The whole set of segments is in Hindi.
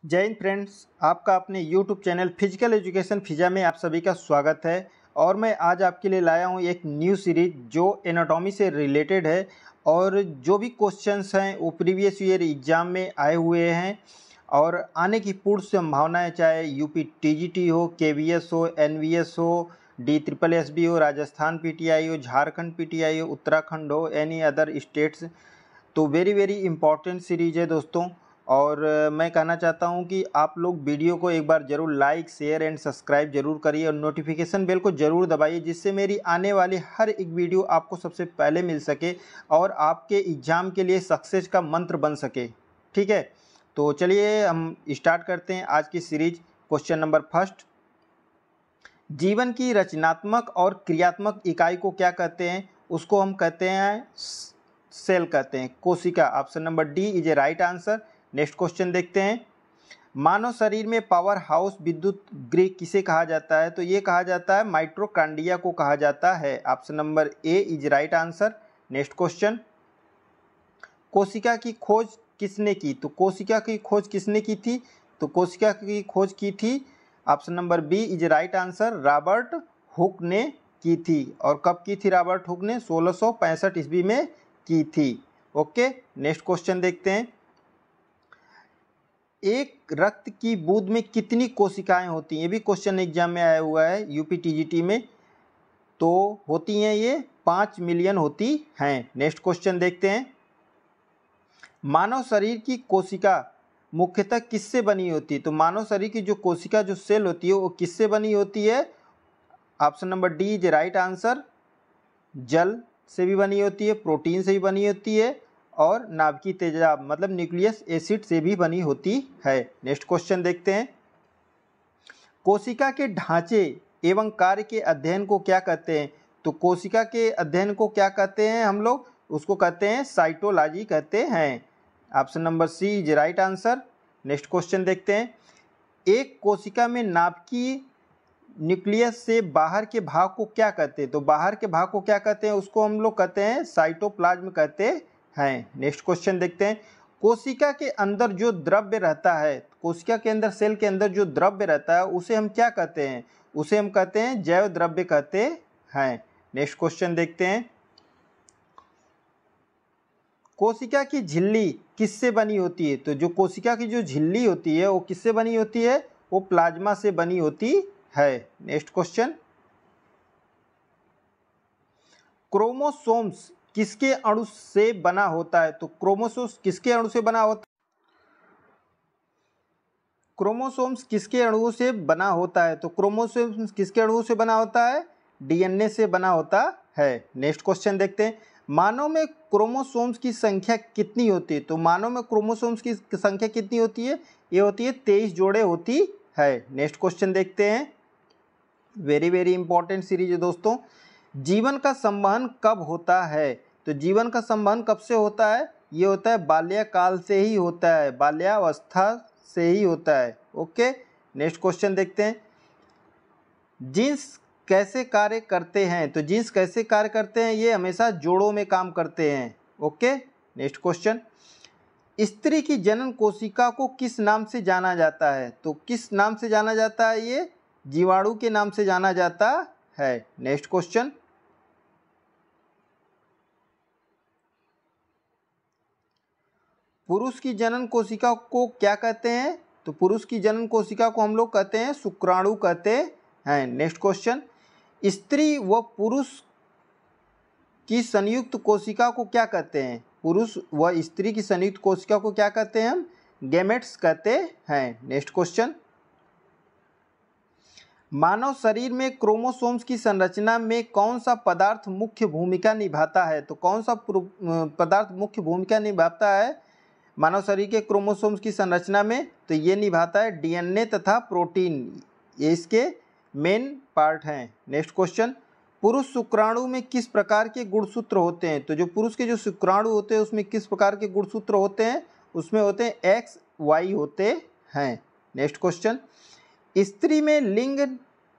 जय हिंद फ्रेंड्स, आपका अपने यूट्यूब चैनल फिजिकल एजुकेशन फिजा में आप सभी का स्वागत है। और मैं आज आपके लिए लाया हूं एक न्यू सीरीज जो एनाटॉमी से रिलेटेड है। और जो भी क्वेश्चंस हैं वो प्रीवियस ईयर एग्ज़ाम में आए हुए हैं और आने की पूर्ण संभावना है, चाहे यूपी टीजीटी हो, केवीएस हो, एनवीएस हो, DSSB हो, राजस्थान पीटीआई हो, झारखंड पीटीआई हो, उत्तराखंड हो, एनी अदर स्टेट्स। तो वेरी वेरी इंपॉर्टेंट सीरीज है दोस्तों। और मैं कहना चाहता हूं कि आप लोग वीडियो को एक बार ज़रूर लाइक शेयर एंड सब्सक्राइब जरूर करिए और नोटिफिकेशन बेल को ज़रूर दबाइए, जिससे मेरी आने वाली हर एक वीडियो आपको सबसे पहले मिल सके और आपके एग्ज़ाम के लिए सक्सेस का मंत्र बन सके। ठीक है, तो चलिए हम स्टार्ट करते हैं आज की सीरीज। क्वेश्चन नंबर फर्स्ट, जीवन की रचनात्मक और क्रियात्मक इकाई को क्या कहते हैं? उसको हम कहते हैं सेल कहते हैं, कोशिका। Option number D is a right answer. Next question देखते हैं, मानव शरीर में पावर हाउस विद्युत गृह किसे कहा जाता है? तो ये कहा जाता है माइटोकॉन्ड्रिया को कहा जाता है। Option number A is right answer. Next question, कोशिका की खोज किसने की? तो कोशिका की खोज किसने की थी? तो कोशिका की खोज की थी, option number B is right answer, Robert Hooke ने की थी। और कब की थी रॉबर्ट हुक ने? 1665 ईस्वी में की थी। ओके, नेक्स्ट क्वेश्चन देखते हैं, एक रक्त की बूंद में कितनी कोशिकाएं होती हैं? ये भी क्वेश्चन एग्जाम में आया हुआ है यूपी टीजीटी में। तो होती हैं ये 5 मिलियन होती हैं। नेक्स्ट क्वेश्चन देखते हैं, मानव शरीर की कोशिका मुख्यतः किससे बनी होती है? तो मानव शरीर की जो कोशिका जो सेल होती है वो किससे बनी होती है? Option number D is right answer, जल से भी बनी होती है, प्रोटीन से भी बनी होती है और नाभिकीय तेजाब मतलब न्यूक्लियस एसिड से भी बनी होती है। नेक्स्ट क्वेश्चन देखते हैं, कोशिका के ढांचे एवं कार्य के अध्ययन को क्या कहते हैं? तो कोशिका के अध्ययन को क्या कहते हैं हम लोग? उसको कहते हैं साइटोलॉजी कहते हैं। Option number C is right answer. Next question देखते हैं, एक कोशिका में नाभिकीय न्यूक्लियस से बाहर के भाग को क्या कहते हैं? तो बाहर के भाग को क्या कहते हैं? उसको हम लोग कहते हैं साइटोप्लाज्म कहते हैं। नेक्स्ट क्वेश्चन देखते हैं, कोशिका के अंदर जो द्रव्य रहता है, कोशिका के अंदर सेल के अंदर जो द्रव्य रहता है उसे हम क्या कहते हैं? उसे हम कहते हैं जैव द्रव्य कहते हैं। नेक्स्ट क्वेश्चन देखते हैं, कोशिका की झिल्ली किससे बनी होती है? तो जो कोशिका की जो झिल्ली होती है वो किससे बनी होती है? वो प्लाज्मा से बनी होती है। नेक्स्ट क्वेश्चन, क्रोमोसोम्स किसके अणु से बना होता है? तो क्रोमोसोम्स किसके अणु से बना होता है? क्रोमोसोम्स किसके अणुओं से बना होता है? तो क्रोमोसोम्स किसके अणुओं से बना होता है? डीएनए से बना होता है। नेक्स्ट क्वेश्चन देखते हैं, मानव में क्रोमोसोम्स की संख्या कितनी होती है? तो मानव में क्रोमोसोम्स की संख्या कितनी होती है? ये होती है 23 जोड़े होती है। नेक्स्ट क्वेश्चन देखते हैं, वेरी वेरी इंपॉर्टेंट सीरीज है दोस्तों, जीवन का संवहन कब होता है? तो जीवन का संवहन कब से होता है? ये होता है बाल्यकाल से ही होता है, बाल्यावस्था से ही होता है। ओके, नेक्स्ट क्वेश्चन देखते हैं, जीन्स कैसे कार्य करते हैं? तो जीन्स कैसे कार्य करते हैं? ये हमेशा जोड़ों में काम करते हैं। ओके, नेक्स्ट क्वेश्चन, स्त्री की जनन कोशिका को किस नाम से जाना जाता है? तो किस नाम से जाना जाता है? ये जीवाणु के नाम से जाना जाता है। नेक्स्ट क्वेश्चन, पुरुष की जनन कोशिका को क्या कहते हैं? तो पुरुष की जनन कोशिका को हम लोग कहते हैं शुक्राणु कहते हैं। नेक्स्ट क्वेश्चन, स्त्री व पुरुष की संयुक्त कोशिका को क्या कहते हैं? पुरुष व स्त्री की संयुक्त कोशिका को क्या कहते हैं हम? गैमेट्स कहते हैं। नेक्स्ट क्वेश्चन, मानव शरीर में क्रोमोसोम्स की संरचना में कौन सा पदार्थ मुख्य भूमिका निभाता है? तो कौन सा पदार्थ मुख्य भूमिका निभाता है मानव शरीर के क्रोमोसोम्स की संरचना में? तो ये निभाता है डीएनए तथा प्रोटीन, ये इसके मेन पार्ट हैं। नेक्स्ट क्वेश्चन, पुरुष शुक्राणु में किस प्रकार के गुणसूत्र होते हैं? तो जो पुरुष के जो शुक्राणु होते हैं उसमें किस प्रकार के गुणसूत्र होते हैं? उसमें होते हैं XY होते हैं। नेक्स्ट क्वेश्चन, स्त्री में लिंग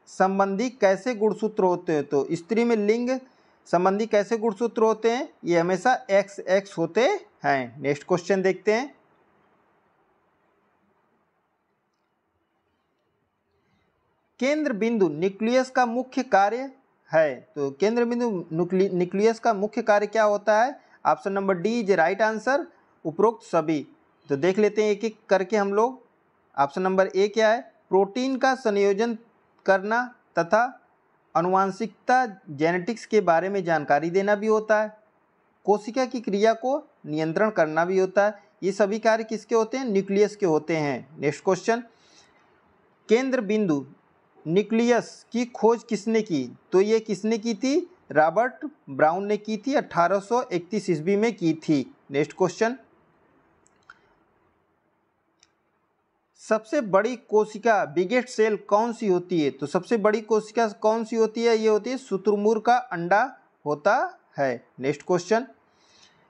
संबंधी कैसे गुणसूत्र होते हैं? तो स्त्री में लिंग संबंधी कैसे गुणसूत्र होते हैं? ये हमेशा XX होते हैं। नेक्स्ट क्वेश्चन देखते हैं, केंद्र बिंदु न्यूक्लियस का मुख्य कार्य है। तो केंद्र बिंदु न्यूक्लियस का मुख्य कार्य क्या होता है? Option number D is right answer, उपरोक्त सभी। तो देख लेते हैं एक एक करके हम लोग। ऑप्शन नंबर ए क्या है? प्रोटीन का संयोजन करना तथा आनुवांशिकता जेनेटिक्स के बारे में जानकारी देना भी होता है। कोशिका की क्रिया को नियंत्रण करना भी होता है। ये सभी कार्य किसके होते हैं? न्यूक्लियस के होते हैं। नेक्स्ट क्वेश्चन, केंद्र बिंदु न्यूक्लियस की खोज किसने की? तो ये किसने की थी? रॉबर्ट ब्राउन ने की थी, 1831 ईस्वी में की थी। नेक्स्ट क्वेश्चन, सबसे बड़ी कोशिका बिगेस्ट सेल कौन सी होती है? तो सबसे बड़ी कोशिका कौन सी होती है? ये होती है शुतुरमुर्ग का अंडा होता है। नेक्स्ट क्वेश्चन,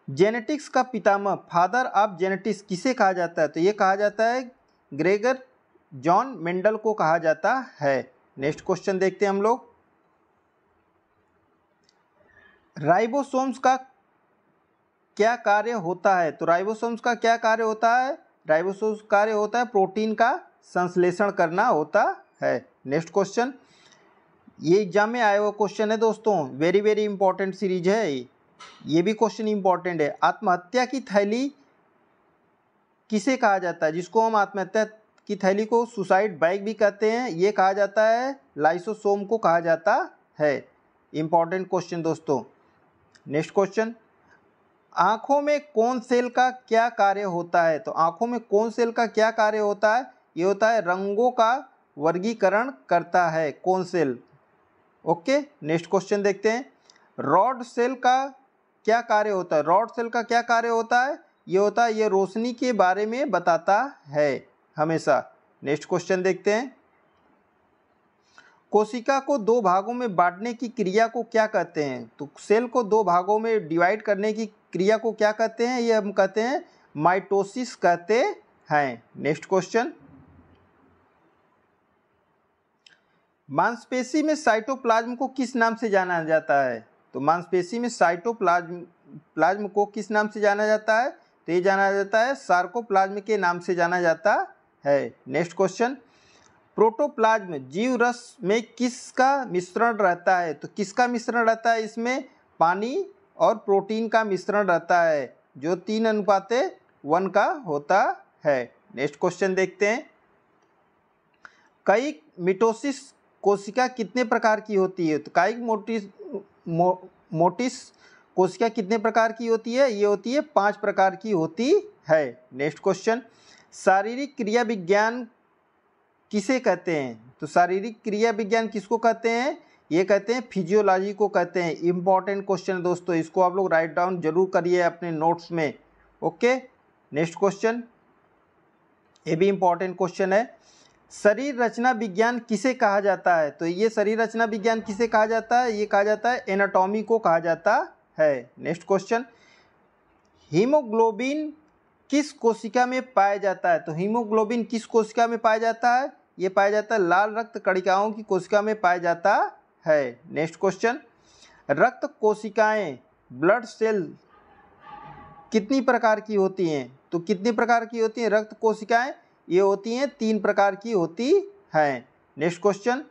जेनेटिक्स का पितामह फादर ऑफ जेनेटिक्स किसे कहा जाता है? तो ये कहा जाता है ग्रेगर जॉन मेंडल को कहा जाता है। नेक्स्ट क्वेश्चन देखते हैं हम लोग, राइबोसोम्स का क्या कार्य होता है? तो राइबोसोम्स का क्या कार्य होता है? राइबोसोम्स कार्य होता है प्रोटीन का संश्लेषण करना होता है। नेक्स्ट क्वेश्चन, ये एग्जाम में आया हुआ क्वेश्चन है दोस्तों, वेरी वेरी इंपॉर्टेंट सीरीज है, ये भी क्वेश्चन इंपॉर्टेंट है। आत्महत्या की थैली किसे कहा जाता है? जिसको हम आत्महत्या की थैली को सुसाइड बैग भी कहते हैं, ये कहा जाता है लाइसोसोम को कहा जाता है। इंपॉर्टेंट क्वेश्चन दोस्तों। नेक्स्ट क्वेश्चन, आँखों में कौन सेल का क्या कार्य होता है? तो आँखों में कौन सेल का क्या कार्य होता है? ये होता है रंगों का वर्गीकरण करता है कौन सेल। ओके, नेक्स्ट क्वेश्चन देखते हैं, रॉड सेल का क्या कार्य होता है? रॉड सेल का क्या कार्य होता है? ये होता है ये रोशनी के बारे में बताता है हमेशा। नेक्स्ट क्वेश्चन देखते हैं, कोशिका को दो भागों में बांटने की क्रिया को क्या कहते हैं? तो सेल को दो भागों में डिवाइड करने की क्रिया को क्या कहते हैं? ये हम कहते हैं माइटोसिस कहते हैं। नेक्स्ट क्वेश्चन, मांसपेशी में साइटोप्लाज्म को किस नाम से जाना जाता है? तो मांसपेशी में साइटोप्लाज्म को किस नाम से जाना जाता है? तो ये जाना जाता है सार्कोप्लाज्म के नाम से जाना जाता है। नेक्स्ट क्वेश्चन, प्रोटोप्लाज्म जीव रस में किसका मिश्रण रहता है? तो किसका मिश्रण रहता है? इसमें पानी और प्रोटीन का मिश्रण रहता है, जो 3:1 का होता है। नेक्स्ट क्वेश्चन देखते हैं, कायिक मिटोसिस कोशिका कितने प्रकार की होती है? तो कायिक मोटिस कोशिका कितने प्रकार की होती है? ये होती है 5 प्रकार की होती है। नेक्स्ट क्वेश्चन, शारीरिक क्रिया विज्ञान किसे कहते हैं? तो शारीरिक क्रिया विज्ञान किसको कहते हैं? ये कहते हैं फिजियोलॉजी को कहते हैं। इंपॉर्टेंट क्वेश्चन दोस्तों, इसको आप लोग राइट डाउन जरूर करिए अपने नोट्स में। ओके, नेक्स्ट क्वेश्चन, ये भी इंपॉर्टेंट क्वेश्चन है, शरीर रचना विज्ञान किसे कहा जाता है? तो ये शरीर रचना विज्ञान किसे कहा जाता है? ये कहा जाता है एनाटॉमी को कहा जाता है। नेक्स्ट क्वेश्चन, हीमोग्लोबिन किस कोशिका में पाया जाता है? तो हीमोग्लोबिन किस कोशिका में पाया जाता है? ये पाया जाता है लाल रक्त कणिकाओं की कोशिका में पाया जाता है। नेक्स्ट क्वेश्चन, रक्त कोशिकाएं ब्लड सेल कितनी प्रकार की होती हैं? तो कितनी प्रकार की होती हैं रक्त कोशिकाएं? ये होती हैं 3 प्रकार की होती हैं। नेक्स्ट क्वेश्चन,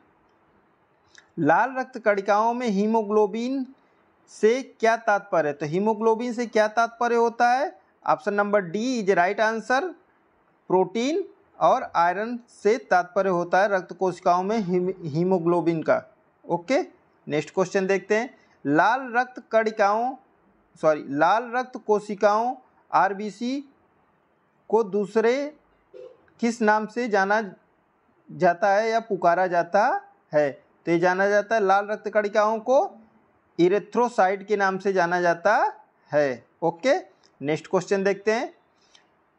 लाल रक्त कणिकाओं में हीमोग्लोबिन से क्या तात्पर्य है? तो हीमोग्लोबिन से क्या तात्पर्य होता है? Option number D is right answer, protein और आयरन से तात्पर्य होता है रक्त कोशिकाओं में हीमोग्लोबिन का। ओके, नेक्स्ट क्वेश्चन देखते हैं, लाल रक्त कोशिकाओं आरबीसी को दूसरे किस नाम से जाना जाता है या पुकारा जाता है? तो ये जाना जाता है लाल रक्त कणिकाओं को इरेथ्रोसाइट के नाम से जाना जाता है। ओके, नेक्स्ट क्वेश्चन देखते हैं,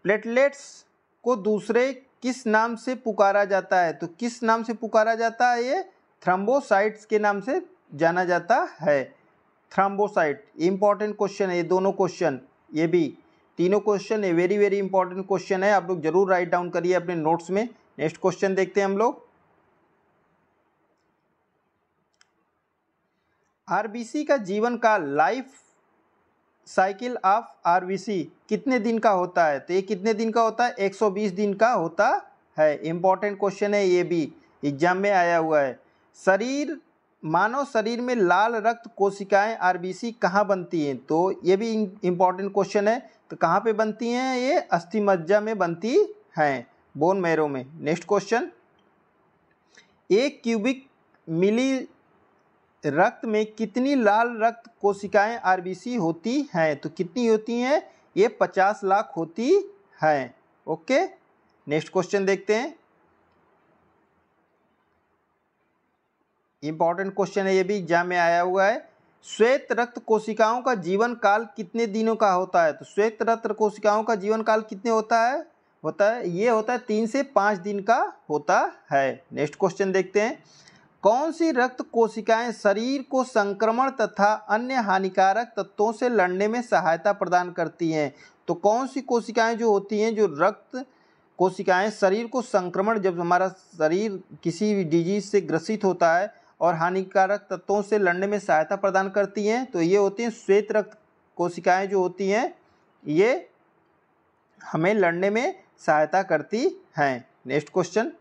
प्लेटलेट्स को दूसरे किस नाम से पुकारा जाता है? तो किस नाम से पुकारा जाता है? ये थ्रोम्बोसाइट्स के नाम से जाना जाता है। थ्रोम्बोसाइट, इंपॉर्टेंट क्वेश्चन है ये दोनों क्वेश्चन, ये भी तीनों क्वेश्चन है, वेरी वेरी इंपॉर्टेंट क्वेश्चन है, आप लोग जरूर राइट डाउन करिए अपने नोट्स में। नेक्स्ट क्वेश्चन देखते हैं हम लोग, आरबीसी का जीवन काल, लाइफ साइकिल ऑफ आरबीसी कितने दिन का होता है? तो ये कितने दिन का होता है? 120 दिन का होता है। इंपॉर्टेंट क्वेश्चन है ये भी, एग्जाम में आया हुआ है। मानव शरीर में लाल रक्त कोशिकाएं आरबीसी कहाँ बनती हैं? तो ये भी इम्पॉर्टेंट क्वेश्चन है। तो कहाँ पे बनती हैं? ये अस्थि मज्जा में बनती हैं, बोन मैरो में। नेक्स्ट क्वेश्चन, 1 क्यूबिक मिली रक्त में कितनी लाल रक्त कोशिकाएं आरबीसी होती हैं? तो कितनी होती हैं? ये 50 लाख होती हैं। ओके, नेक्स्ट क्वेश्चन देखते हैं। इंपॉर्टेंट क्वेश्चन है, ये भी एग्जाम में आया हुआ है। श्वेत रक्त कोशिकाओं का जीवन काल कितने दिनों का होता है? तो श्वेत रक्त कोशिकाओं का जीवन काल कितने होता है? ये होता है 3 से 5 दिन का होता है। नेक्स्ट क्वेश्चन देखते हैं। कौन सी रक्त कोशिकाएं शरीर को संक्रमण तथा अन्य हानिकारक तत्वों से लड़ने में सहायता प्रदान करती हैं? तो कौन सी कोशिकाएं जो होती हैं, जो रक्त कोशिकाएं शरीर को संक्रमण, जब हमारा शरीर किसी भी डिजीज से ग्रसित होता है और हानिकारक तत्वों से लड़ने में सहायता प्रदान करती हैं, तो ये होती हैं श्वेत रक्त कोशिकाएं जो होती हैं, ये हमें लड़ने में सहायता करती हैं। नेक्स्ट क्वेश्चन,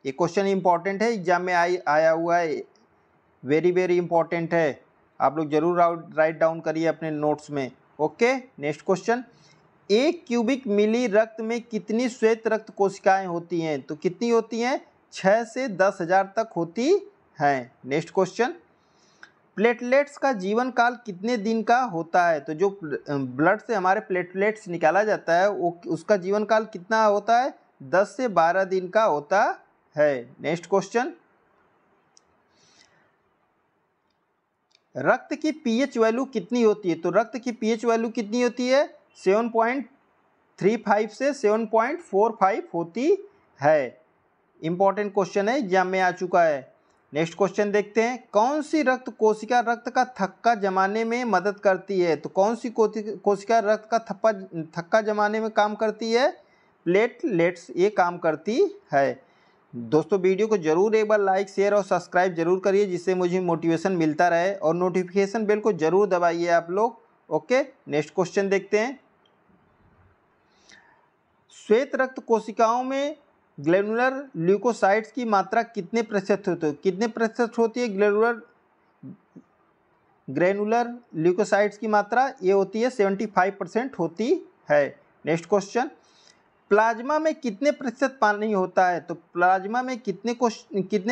ये क्वेश्चन इंपॉर्टेंट है, एग्जाम में आया हुआ है, वेरी वेरी इंपॉर्टेंट है। आप लोग जरूर राइट डाउन करिए अपने नोट्स में। ओके, नेक्स्ट क्वेश्चन, 1 क्यूबिक मिली रक्त में कितनी श्वेत रक्त कोशिकाएं होती हैं? तो कितनी होती हैं? 6 से 10,000 तक होती हैं। नेक्स्ट क्वेश्चन, प्लेटलेट्स का जीवन काल कितने दिन का होता है? तो जो ब्लड से हमारे प्लेटलेट्स निकाला जाता है, वो उसका जीवन काल कितना होता है? 10 से 12 दिन का होता है। नेक्स्ट क्वेश्चन, रक्त की पीएच वैल्यू कितनी होती है? तो रक्त की पीएच वैल्यू कितनी होती है? 7.35 से 7.45 होती है। इंपॉर्टेंट क्वेश्चन है, एग्जाम में आ चुका है। नेक्स्ट क्वेश्चन देखते हैं। कौन सी रक्त कोशिका रक्त का थक्का जमाने में मदद करती है? तो कौन सी कोशिका रक्त का थक्का जमाने में काम करती है? प्लेटलेट्स ये काम करती है। दोस्तों, वीडियो को जरूर एक बार लाइक, शेयर और सब्सक्राइब जरूर करिए, जिससे मुझे मोटिवेशन मिलता रहे, और नोटिफिकेशन बेल को जरूर दबाइए आप लोग। ओके, नेक्स्ट क्वेश्चन देखते हैं। श्वेत रक्त कोशिकाओं में ग्लैनुलर ल्यूकोसाइट्स की मात्रा कितने प्रतिशत होती है? कितने प्रतिशत होती है ग्रैनुलर ल्यूकोसाइट्स की मात्रा? ये होती है 75% होती है। नेक्स्ट क्वेश्चन, प्लाज्मा में कितने प्रतिशत पानी होता है? तो प्लाज्मा में कितने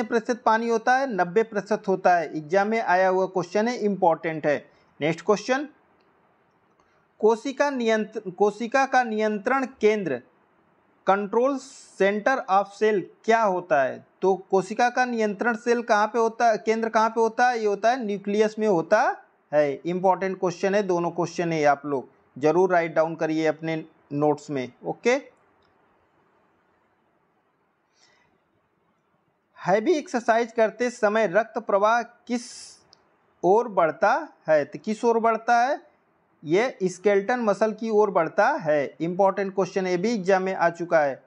प्रतिशत पानी होता है? 90% होता है। एग्जाम में आया हुआ क्वेश्चन है, इंपॉर्टेंट है। नेक्स्ट क्वेश्चन, कोशिका का नियंत्रण केंद्र, कंट्रोल सेंटर ऑफ सेल क्या होता है? तो कोशिका का नियंत्रण सेल कहाँ पे होता है, केंद्र कहाँ पे होता है? ये होता है न्यूक्लियस में होता है। इंपॉर्टेंट क्वेश्चन है, दोनों क्वेश्चन है, आप लोग जरूर राइट डाउन करिए अपने नोट्स में। ओके, हैवी एक्सरसाइज करते समय रक्त प्रवाह किस ओर बढ़ता है? तो किस ओर बढ़ता है? ये स्केलेटन मसल की ओर बढ़ता है। इंपॉर्टेंट क्वेश्चन है, ये भी एग्जाम में आ चुका है।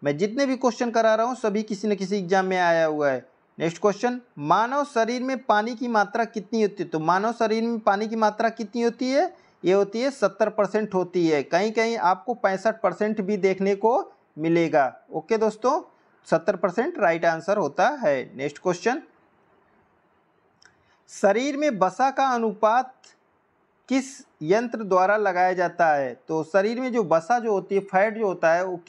मैं जितने भी क्वेश्चन करा रहा हूँ सभी किसी न किसी एग्जाम में आया हुआ है। नेक्स्ट क्वेश्चन, मानव शरीर में पानी की मात्रा कितनी होती है? तो मानव शरीर में पानी की मात्रा कितनी होती है? ये होती है 70% होती है। कहीं कहीं आपको 65% भी देखने को मिलेगा। ओके दोस्तों, 70% राइट आंसर होता है। नेक्स्ट क्वेश्चन, शरीर में वसा का अनुपात किस यंत्र द्वारा लगाया जाता है? तो शरीर में जो वसा जो होती है, फैट जो होता है, वो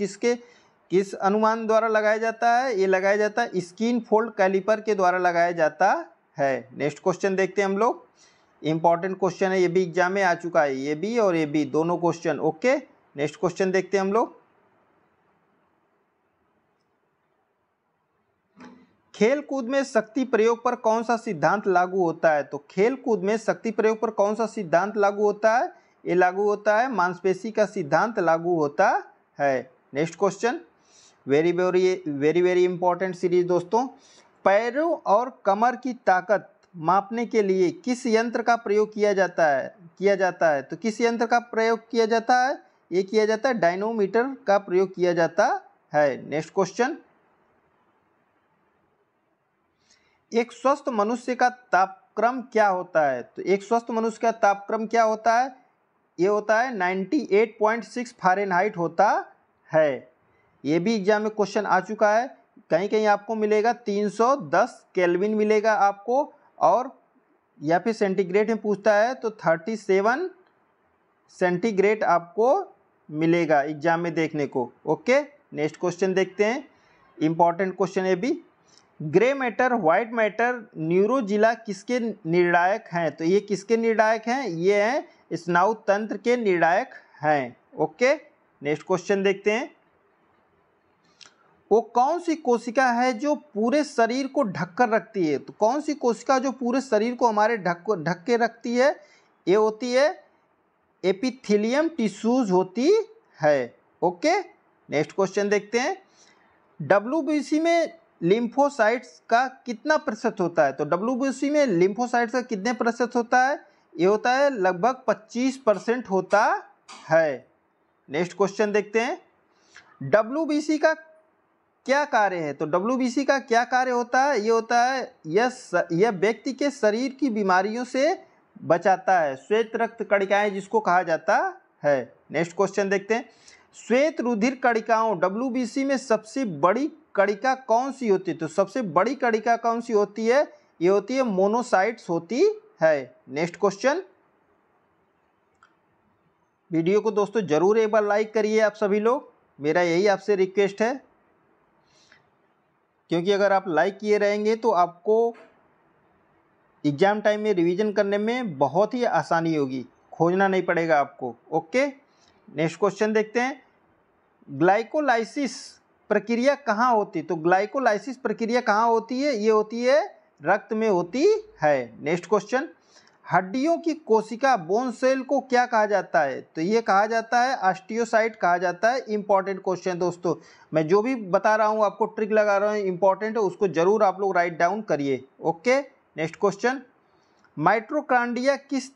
किस अनुमान द्वारा लगाया जाता है? ये लगाया जाता है स्किन फोल्ड कैलिपर के द्वारा लगाया जाता है। नेक्स्ट क्वेश्चन देखते हैं हम लोग। इंपॉर्टेंट क्वेश्चन है, ये भी एग्जाम में आ चुका है, ये भी और ये भी दोनों क्वेश्चन। ओके, नेक्स्ट क्वेश्चन देखते हैं हम लोग। खेल कूद में शक्ति प्रयोग पर कौन सा सिद्धांत लागू होता है? तो खेल कूद में शक्ति प्रयोग पर कौन सा सिद्धांत लागू होता है? ये लागू होता है मांसपेशी का सिद्धांत लागू होता है। Next question, very very very very important series दोस्तों। पैरों और कमर की ताकत मापने के लिए किस यंत्र का प्रयोग किया जाता है? तो किस यंत्र का प्रयोग किया जाता है? ये किया जाता है डायनोमीटर का प्रयोग किया जाता है। नेक्स्ट क्वेश्चन, एक स्वस्थ मनुष्य का तापक्रम क्या होता है? तो एक स्वस्थ मनुष्य का तापक्रम क्या होता है? ये होता है 98.6 फ़ारेनहाइट होता है। ये भी एग्जाम में क्वेश्चन आ चुका है। कहीं कहीं आपको मिलेगा 310 केल्विन मिलेगा आपको, और या फिर सेंटीग्रेड में पूछता है तो 37 सेंटीग्रेड आपको मिलेगा एग्जाम में देखने को। ओके, नेक्स्ट क्वेश्चन देखते हैं, इंपॉर्टेंट क्वेश्चन है भी। ग्रे मैटर, व्हाइट मैटर, न्यूरोजिला किसके निर्णायक हैं? तो ये किसके निर्णायक हैं? ये हैं स्नायु तंत्र के निर्णायक हैं। ओके, नेक्स्ट क्वेश्चन देखते हैं। वो कौन सी कोशिका है जो पूरे शरीर को ढककर रखती है? तो कौन सी कोशिका जो पूरे शरीर को हमारे ढक के रखती है? ये होती है एपिथेलियम टिश्यूज होती है। ओके, नेक्स्ट क्वेश्चन देखते हैं। डब्ल्यूबीसी में लिम्फोसाइट्स का कितना प्रतिशत होता है? तो डब्ल्यूबीसी में लिम्फोसाइट्स का कितने प्रतिशत होता है? ये होता है लगभग 25% होता है। नेक्स्ट क्वेश्चन देखते हैं। डब्ल्यूबीसी का क्या कार्य है? तो डब्ल्यूबीसी का क्या कार्य होता है? ये होता है यह व्यक्ति के शरीर की बीमारियों से बचाता है, श्वेत रक्त कणिकाएं जिसको कहा जाता है। नेक्स्ट क्वेश्चन देखते हैं। श्वेत रुधिर कणिकाओं डब्ल्यूबीसी में सबसे बड़ी कणिका कौन सी होती है? तो सबसे बड़ी कणिका कौन सी होती है? ये होती है मोनोसाइट्स होती है। Next question. वीडियो को दोस्तों जरूर एक बार लाइक करिए आप सभी लोग, मेरा यही आपसे रिक्वेस्ट है, क्योंकि अगर आप लाइक किए रहेंगे तो आपको एग्जाम टाइम में रिवीजन करने में बहुत ही आसानी होगी, खोजना नहीं पड़ेगा आपको। ओके, नेक्स्ट क्वेश्चन देखते हैं। ग्लाइकोलाइसिस प्रक्रिया कहाँ होती है? तो ग्लाइकोलाइसिस प्रक्रिया कहाँ होती है? ये होती है रक्त में होती है। Next question. हड्डियों की कोशिका बोन सेल को क्या कहा जाता है? तो ये कहा जाता है ऑस्टियोसाइट कहा जाता है। इंपॉर्टेंट क्वेश्चन दोस्तों, मैं जो भी बता रहा हूँ आपको ट्रिक लगा रहा हूँ इंपॉर्टेंट है, उसको जरूर आप लोग राइट डाउन करिए। Okay, next question. माइटोकॉन्ड्रिया किस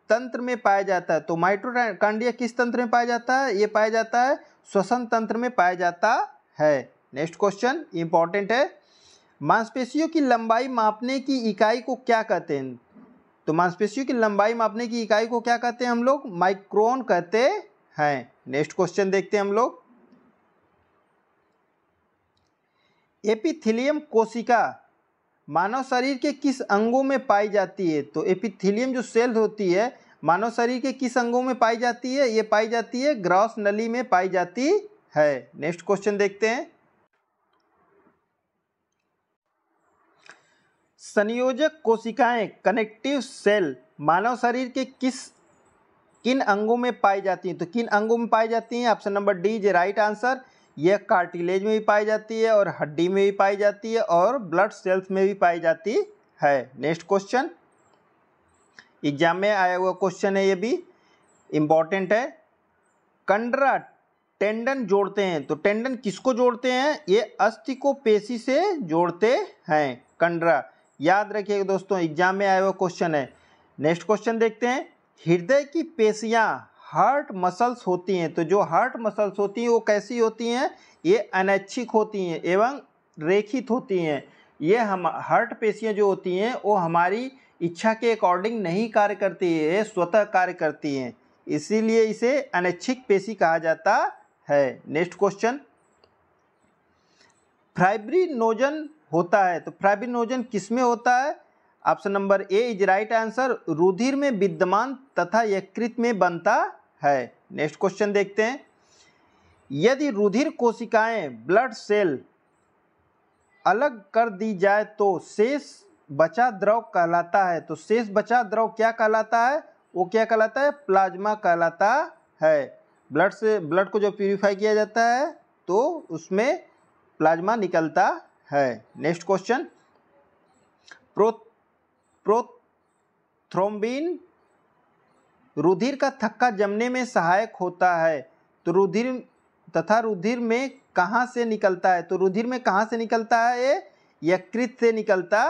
तंत्र में पाया जाता है? तो माइटोकॉन्ड्रिया किस तंत्र में पाया जाता है? ये पाया जाता है श्वसन तंत्र में पाया जाता है। नेक्स्ट क्वेश्चन इंपॉर्टेंट है। मांसपेशियों की लंबाई मापने की इकाई को क्या कहते हैं? तो मांसपेशियों की लंबाई मापने की इकाई को क्या कहते हैं हम लोग? माइक्रोन कहते हैं। नेक्स्ट क्वेश्चन देखते हैं हम लोग। एपिथेलियम कोशिका मानव शरीर के किस अंगों में पाई जाती है? तो एपिथेलियम जो सेल होती है मानव शरीर के किस अंगों में पाई जाती है? ये पाई जाती है ग्रॉस नली में पाई जाती है। नेक्स्ट क्वेश्चन देखते हैं। संयोजक कोशिकाएं कनेक्टिव सेल मानव शरीर के किन अंगों में पाई जाती हैं? तो किन अंगों में पाई जाती हैं? Option number D is right answer. यह कार्टिलेज में भी पाई जाती है और हड्डी में भी पाई जाती है और ब्लड सेल्स में भी पाई जाती है। नेक्स्ट क्वेश्चन, एग्जाम में आया हुआ क्वेश्चन है, ये भी इंपॉर्टेंट है। कंडरा टेंडन जोड़ते हैं, तो टेंडन किसको जोड़ते हैं? ये अस्थि को पेशी से जोड़ते हैं। कंडरा याद रखिएगा दोस्तों, एग्जाम में आया हुआ क्वेश्चन है। नेक्स्ट क्वेश्चन देखते हैं। हृदय की पेशियां हार्ट मसल्स होती हैं, तो जो हार्ट मसल्स होती हैं वो कैसी होती हैं? ये अनैच्छिक होती हैं एवं रेखित होती हैं। ये हम हार्ट पेशियां जो होती हैं वो हमारी इच्छा के अकॉर्डिंग नहीं कार्य करती है, स्वतः कार्य करती हैं, इसीलिए इसे अनैच्छिक पेशी कहा जाता है। Next question. फाइब्रिनोजन होता है, तो फाइब्रिनोजन किसमें होता है? Option number A is right answer. रुधिर में विद्यमान तथा यकृत में बनता है। नेक्स्ट क्वेश्चन देखते हैं। यदि रुधिर कोशिकाएं ब्लड सेल अलग कर दी जाए तो शेष बचा द्रव कहलाता है। तो शेष बचा द्रव क्या कहलाता है? वो क्या कहलाता है? प्लाज्मा कहलाता है। ब्लड को जो प्यूरिफाई किया जाता है तो उसमें प्लाज्मा निकलता है। Next question. प्रोथ्रोम्बिन रुधिर का थक्का जमने में सहायक होता है, तो रुधिर में कहाँ से निकलता है? तो रुधिर में कहाँ से निकलता है? ये यकृत से निकलता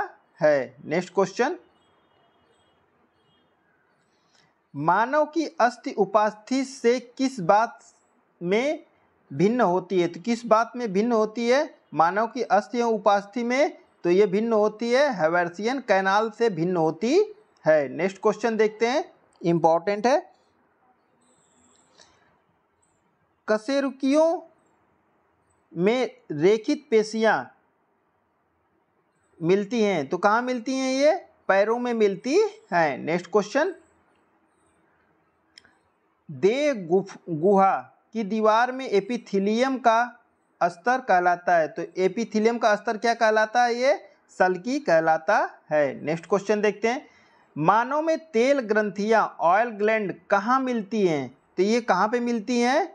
है। Next question. मानव की अस्थि उपास्थि से किस बात में भिन्न होती है? तो किस बात में भिन्न होती है मानव की अस्थि एवं उपास्थि में? तो ये भिन्न होती है हैवर्सियन कैनाल से भिन्न होती है। नेक्स्ट क्वेश्चन देखते हैं, इंपॉर्टेंट है। कशेरुकियों में रेखित पेशियां मिलती हैं, तो कहाँ मिलती हैं ये? पैरों में मिलती हैं। नेक्स्ट क्वेश्चन, देह गुहा की दीवार में एपिथेलियम का स्तर कहलाता है, तो एपिथेलियम का स्तर क्या कहलाता है? ये सल्की कहलाता है। नेक्स्ट क्वेश्चन देखते हैं, मानव में तेल ग्रंथियां ऑयल ग्लैंड कहाँ मिलती हैं? तो ये कहाँ पे मिलती हैं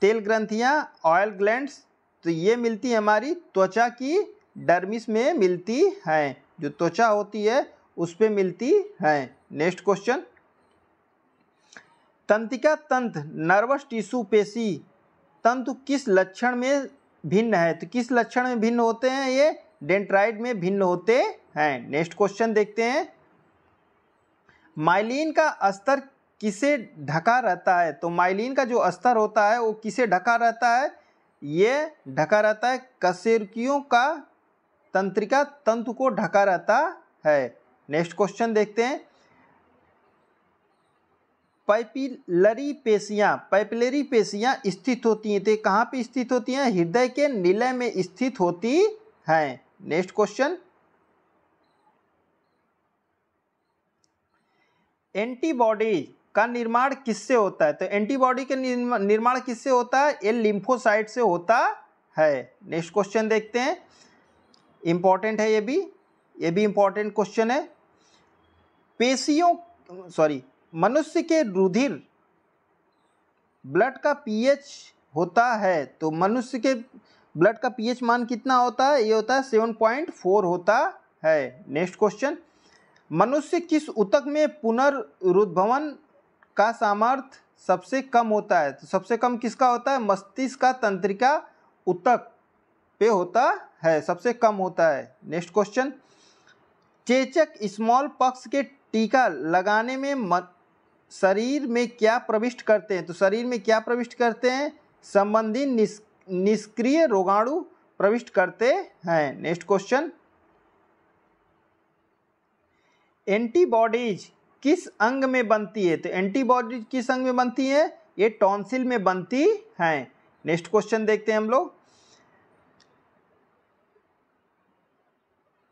तेल ग्रंथियां ऑयल ग्लैंड्स? तो ये मिलती है हमारी त्वचा की डर्मिस में मिलती हैं, जो त्वचा होती है उस पे मिलती हैं। नेक्स्ट क्वेश्चन, तंत्रिका तंत्र नर्वस टिश्यू पेशी तंतु किस लक्षण में भिन्न है? तो किस लक्षण में भिन्न होते हैं? ये डेंड्राइट में भिन्न होते हैं। नेक्स्ट क्वेश्चन देखते हैं, माइलिन का स्तर किसे ढका रहता है? तो माइलिन का जो स्तर होता है वो किसे ढका रहता है? ये ढका रहता है कशेरुकियों का तंत्रिका तंतु को ढका रहता है। नेक्स्ट क्वेश्चन देखते हैं, पैपिलरी पेशियां स्थित होती हैं, तो कहाँ पे स्थित होती हैं? हृदय के निलय में स्थित होती हैं। नेक्स्ट क्वेश्चन, एंटीबॉडी का निर्माण किससे होता है? तो एंटीबॉडी का निर्माण किससे होता है? ये लिम्फोसाइट से होता है। नेक्स्ट क्वेश्चन देखते हैं, इंपॉर्टेंट है ये भी इंपॉर्टेंट क्वेश्चन है। मनुष्य के रुधिर ब्लड का पीएच होता है, तो मनुष्य के ब्लड का पीएच मान कितना होता है? ये होता है 7.4 होता है। नेक्स्ट क्वेश्चन, मनुष्य किस ऊतक में पुनरुद्भवन का सामर्थ्य सबसे कम होता है? तो सबसे कम किसका होता है? मस्तिष्क का तंत्रिका ऊतक पे होता है, सबसे कम होता है। नेक्स्ट क्वेश्चन, चेचक स्मॉल पॉक्स के टीका लगाने में शरीर में क्या प्रविष्ट करते हैं? तो शरीर में क्या प्रविष्ट करते हैं? संबंधित निष्क्रिय रोगाणु प्रविष्ट करते हैं। नेक्स्ट क्वेश्चन, एंटीबॉडीज किस अंग में बनती है? तो एंटीबॉडीज किस अंग में बनती है? ये टॉन्सिल में बनती हैं। नेक्स्ट क्वेश्चन देखते हैं हम लोग,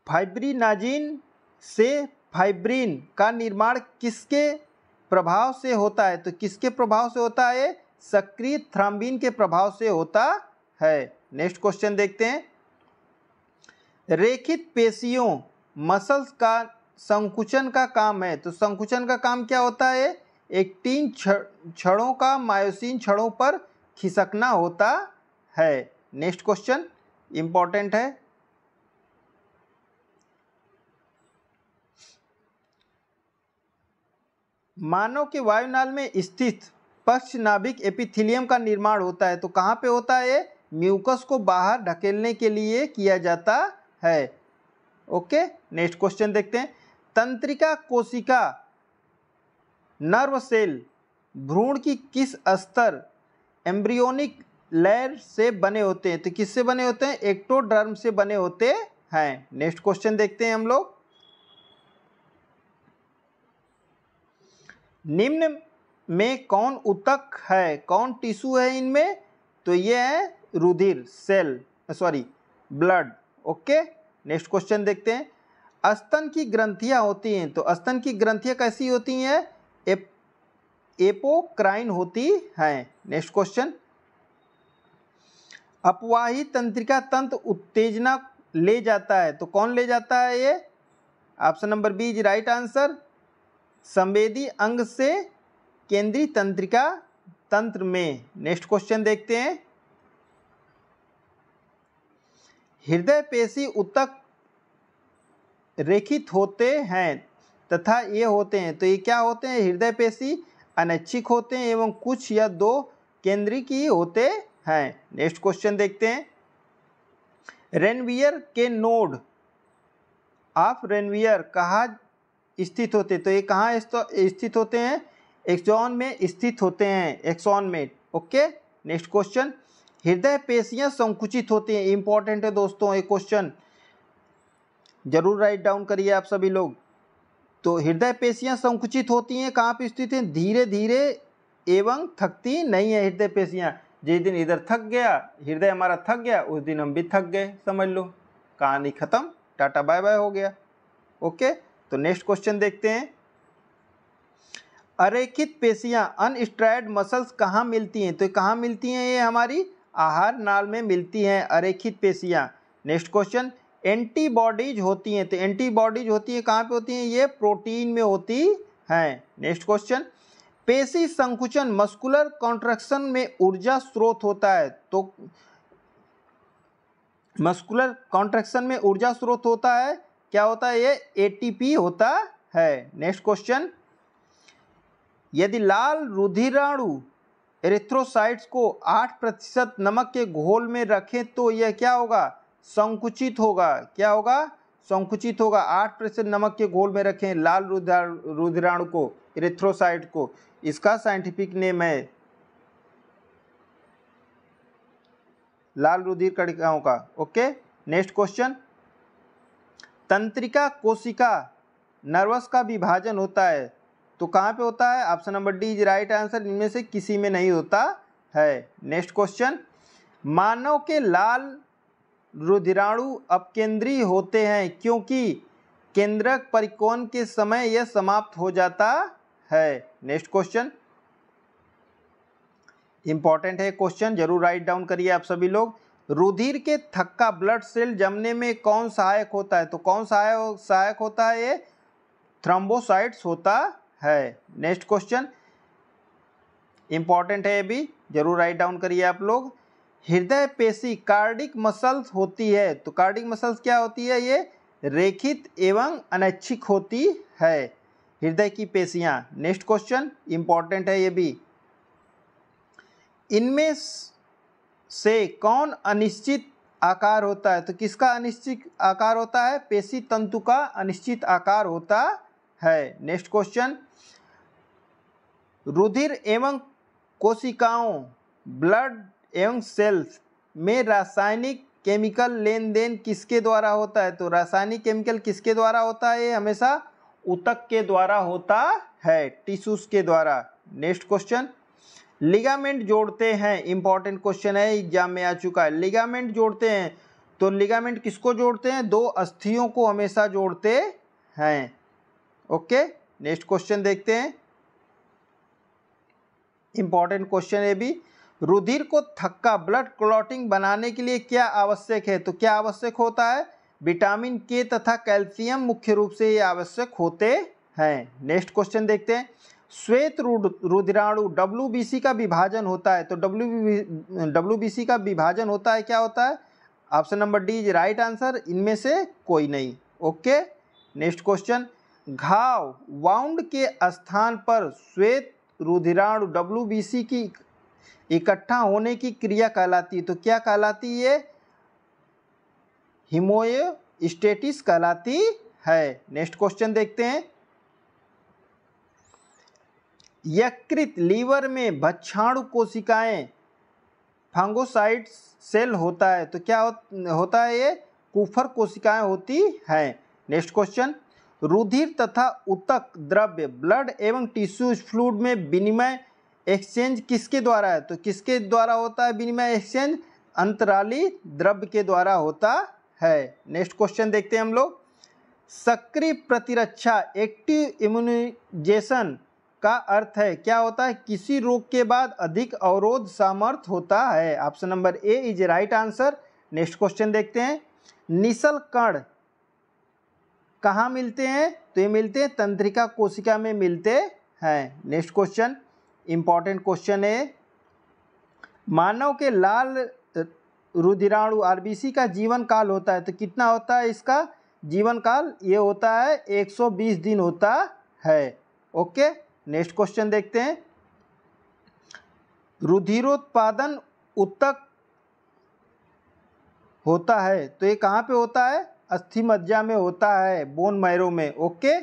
फाइब्रिनाजिन से फाइब्रिन का निर्माण किसके प्रभाव से होता है? तो किसके प्रभाव से होता है? सक्रिय थ्रोम्बिन के प्रभाव से होता है। नेक्स्ट क्वेश्चन देखते हैं, रेखित पेशियों मसल्स का संकुचन का काम है, तो संकुचन का काम क्या होता है? एक्टिन छड़ों का मायोसिन छड़ों पर खिसकना होता है। नेक्स्ट क्वेश्चन इंपॉर्टेंट है, मानव के वायुनाल में स्थित पक्ष नाभिक एपिथेलियम का निर्माण होता है, तो कहाँ पे होता है? म्यूकस को बाहर ढकेलने के लिए किया जाता है। ओके, नेक्स्ट क्वेश्चन देखते हैं, तंत्रिका कोशिका नर्व सेल भ्रूण की किस स्तर एम्ब्रियोनिक लेयर से बने होते हैं? तो किससे बने होते हैं? एक्टोडर्म से बने होते हैं। नेक्स्ट क्वेश्चन देखते हैं हम लोग, निम्न में कौन ऊतक है, कौन टिश्यू है इनमें? तो ये है रुधिर ब्लड। ओके, नेक्स्ट क्वेश्चन देखते हैं, स्तन की ग्रंथियां होती हैं, तो स्तन की ग्रंथियां कैसी होती हैं? एपोक्राइन होती हैं। नेक्स्ट क्वेश्चन, अपवाही तंत्रिका तंत्र उत्तेजना ले जाता है, तो कौन ले जाता है? ये option number B is right answer, संवेदी अंग से केंद्रीय तंत्रिका तंत्र में। नेक्स्ट क्वेश्चन देखते हैं, हृदय पेशी ऊतक रेखित होते हैं तथा ये होते हैं, तो ये क्या होते हैं? हृदय पेशी अनैच्छिक होते हैं एवं कुछ या दो केंद्रीय होते हैं। नेक्स्ट क्वेश्चन देखते हैं, रेनवियर के नोड ऑफ रेनवियर कहाँ स्थित होते? तो ये कहाँ स्थित होते हैं? एक्सॉन में स्थित होते हैं, एक्सॉन में। ओके, नेक्स्ट क्वेश्चन, हृदय पेशियां संकुचित होती हैं, इंपॉर्टेंट है दोस्तों ये क्वेश्चन, जरूर राइट डाउन करिए आप सभी लोग। तो हृदय पेशियां संकुचित होती हैं, कहाँ पे स्थित हैं? धीरे धीरे एवं थकती नहीं है हृदय पेशियां। जिस दिन इधर थक गया, हृदय हमारा थक गया, उस दिन हम भी थक गए, समझ लो, कहानी खत्म, टाटा बाय बाय हो गया। ओके, तो नेक्स्ट क्वेश्चन देखते हैं। अरेखित पेशियां अनस्ट्राइड मसल्स कहाँ मिलती हैं? तो कहाँ मिलती हैं? ये हमारी आहार नाल में मिलती हैं अरेखित पेशियां। नेक्स्ट क्वेश्चन, एंटीबॉडीज होती हैं, तो एंटीबॉडीज होती हैं कहाँ पे होती हैं? ये प्रोटीन में होती हैं। नेक्स्ट क्वेश्चन, पेशी संकुचन मस्कुलर कॉन्ट्रैक्शन में ऊर्जा स्रोत होता है, तो मस्कुलर कॉन्ट्रैक्शन में ऊर्जा स्रोत होता है, क्या होता है? ये एटीपी होता है। नेक्स्ट क्वेश्चन, यदि लाल रुधिराणु एरिथ्रोसाइट्स को 8% नमक के घोल में रखें तो यह क्या होगा? संकुचित होगा। क्या होगा? संकुचित होगा। 8% नमक के घोल में रखें लाल रुधिराणु को, एरिथ्रोसाइट को, इसका साइंटिफिक नेम है लाल रुधिर कणिकाओं का। ओके, नेक्स्ट क्वेश्चन, तंत्रिका कोशिका नर्वस का विभाजन होता है, तो कहाँ पे होता है? Option number D is right answer, इनमें से किसी में नहीं होता है। नेक्स्ट क्वेश्चन, मानव के लाल रुधिराणु अपकेंद्रीय होते हैं क्योंकि केंद्रक परिकोण के समय यह समाप्त हो जाता है। नेक्स्ट क्वेश्चन इंपॉर्टेंट है क्वेश्चन, जरूर राइट डाउन करिए आप सभी लोग। रुधिर के थक्का ब्लड सेल जमने में कौन सहायक होता है? तो कौन सहायक होता है? ये थ्रोम्बोसाइट्स होता है। नेक्स्ट क्वेश्चन इंपॉर्टेंट है, ये भी जरूर राइट डाउन करिए आप लोग। हृदय पेशी कार्डिक मसल्स होती है, तो कार्डिक मसल्स क्या होती है? ये रेखित एवं अनैच्छिक होती है हृदय की पेशियां। नेक्स्ट क्वेश्चन इंपॉर्टेंट है ये भी, इनमें से कौन अनिश्चित आकार होता है? तो किसका अनिश्चित आकार होता है? पेशी तंतु का अनिश्चित आकार होता है। नेक्स्ट क्वेश्चन, रुधिर एवं कोशिकाओं ब्लड एवं सेल्स में रासायनिक केमिकल लेन देन किसके द्वारा होता है? तो रासायनिक केमिकल किसके द्वारा होता है? ये हमेशा ऊतक के द्वारा होता है, टिश्यूज के द्वारा। नेक्स्ट क्वेश्चन, लिगामेंट जोड़ते हैं, इंपॉर्टेंट क्वेश्चन है, एग्जाम में आ चुका है। लिगामेंट जोड़ते हैं, तो लिगामेंट किसको जोड़ते हैं? दो अस्थियों को हमेशा जोड़ते हैं। ओके, नेक्स्ट क्वेश्चन देखते हैं, इंपॉर्टेंट क्वेश्चन है भी। रुधिर को थक्का ब्लड क्लॉटिंग बनाने के लिए क्या आवश्यक है? तो क्या आवश्यक होता है? विटामिन के तथा कैल्शियम मुख्य रूप से ये आवश्यक होते हैं। नेक्स्ट क्वेश्चन देखते हैं, श्वेत रुधिराणु डब्ल्यूबीसी का विभाजन होता है, तो डब्ल्यूबीसी का विभाजन होता है, क्या होता है? Option number D is right answer, इनमें से कोई नहीं। ओके, नेक्स्ट क्वेश्चन, घाव वाउंड के स्थान पर श्वेत रुधिराणु डब्ल्यूबीसी की इकट्ठा होने की क्रिया कहलाती है, तो क्या कहलाती है? हीमोस्टेसिस कहलाती है। नेक्स्ट क्वेश्चन देखते हैं, यकृत लीवर में भक्षाणु कोशिकाएं फांगोसाइट्स सेल होता है, तो क्या होता है? ये कुफर कोशिकाएं होती हैं। नेक्स्ट क्वेश्चन, रुधिर तथा ऊतक द्रव्य ब्लड एवं टिश्यू फ्लूइड में विनिमय एक्सचेंज किसके द्वारा है? तो किसके द्वारा होता है विनिमय एक्सचेंज? अंतराली द्रव्य के द्वारा होता है। नेक्स्ट क्वेश्चन देखते हैं हम लोग, सक्रिय प्रतिरक्षा एक्टिव इम्यूनाइजेशन का अर्थ है, क्या होता है? किसी रोग के बाद अधिक अवरोध सामर्थ्य होता है। Option number A is right answer. Next question देखते हैं, निशल कण कहाँ मिलते हैं? तो ये मिलते हैं तंत्रिका कोशिका में मिलते हैं। नेक्स्ट क्वेश्चन इंपॉर्टेंट क्वेश्चन है, मानव के लाल रुधिराणु आरबीसी का जीवन काल होता है, तो कितना होता है इसका जीवन काल? ये होता है 120 दिन होता है। ओके, नेक्स्ट क्वेश्चन देखते हैं, रुधिरोत्पादन ऊतक होता है, तो ये कहाँ पे होता है? अस्थि मज्जा में होता है, बोन मैरो में। ओके,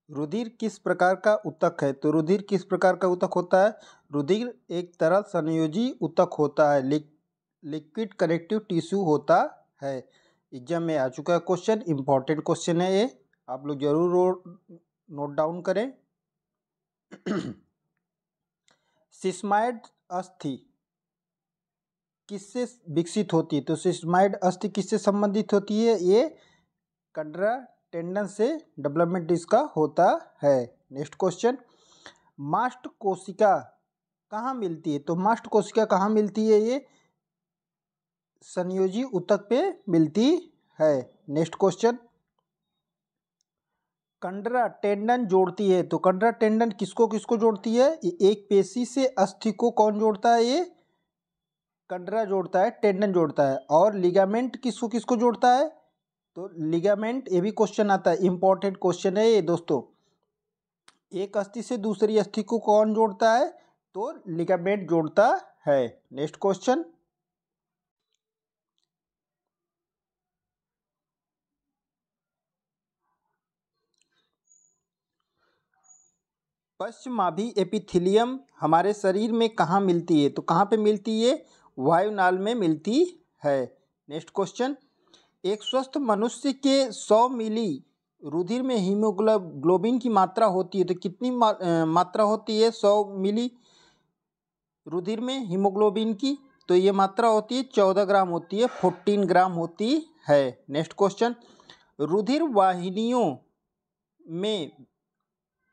रुधिर किस प्रकार का ऊतक है? तो रुधिर किस प्रकार का ऊतक होता है? रुधिर एक तरल संयोजी ऊतक होता है, लिक्विड कनेक्टिव टिश्यू होता है। एग्जाम में आ चुका है क्वेश्चन, इंपॉर्टेंट क्वेश्चन है ये, आप लोग जरूर नोट डाउन करें। सिस्माइड अस्थि किससे विकसित होती है? तो सिस्माइड अस्थि किससे संबंधित होती है? ये कंडरा टेंडन से डेवलपमेंट इसका होता है। नेक्स्ट क्वेश्चन, मास्ट कोशिका कहाँ मिलती है? तो मास्ट कोशिका कहाँ मिलती है? ये संयोजी ऊतक पे मिलती है। नेक्स्ट क्वेश्चन, कंडरा टेंडन जोड़ती है, तो कंडरा टेंडन किसको किसको जोड़ती है? ये एक पेशी से अस्थि को कौन जोड़ता है? ये कंडरा जोड़ता है, टेंडन जोड़ता है। और लिगामेंट किसको किसको जोड़ता है? तो लिगामेंट, ये भी क्वेश्चन आता है, इंपॉर्टेंट क्वेश्चन है ये दोस्तों। एक अस्थि से दूसरी अस्थि को कौन जोड़ता है? तो लिगामेंट जोड़ता है। नेक्स्ट क्वेश्चन, पश्चमाभि एपिथेलियम हमारे शरीर में कहाँ मिलती है? तो कहाँ पे मिलती है? वायुनाल में मिलती है। नेक्स्ट क्वेश्चन, एक स्वस्थ मनुष्य के 100 मिली रुधिर में हीमोग्लोबिन की मात्रा होती है, तो कितनी मात्रा होती है 100 मिली रुधिर में हीमोग्लोबिन की? तो ये मात्रा होती है 14 ग्राम होती है, 14 ग्राम होती है। नेक्स्ट क्वेश्चन, रुधिर वाहिनियों में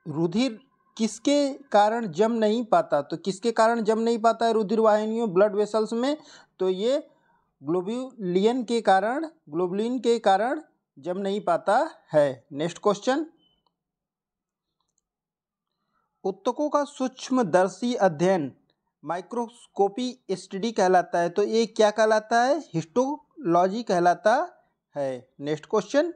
रुधिर किसके कारण जम नहीं पाता? तो किसके कारण जम नहीं पाता है रुधिर वाहिनियों, ब्लड वेसल्स में? तो ये ग्लोबुलिन के कारण जम नहीं पाता है। नेक्स्ट क्वेश्चन, ऊतकों का सूक्ष्मदर्शी अध्ययन माइक्रोस्कोपी स्टडी कहलाता है, तो ये क्या कहलाता है? हिस्टोलॉजी कहलाता है। नेक्स्ट क्वेश्चन,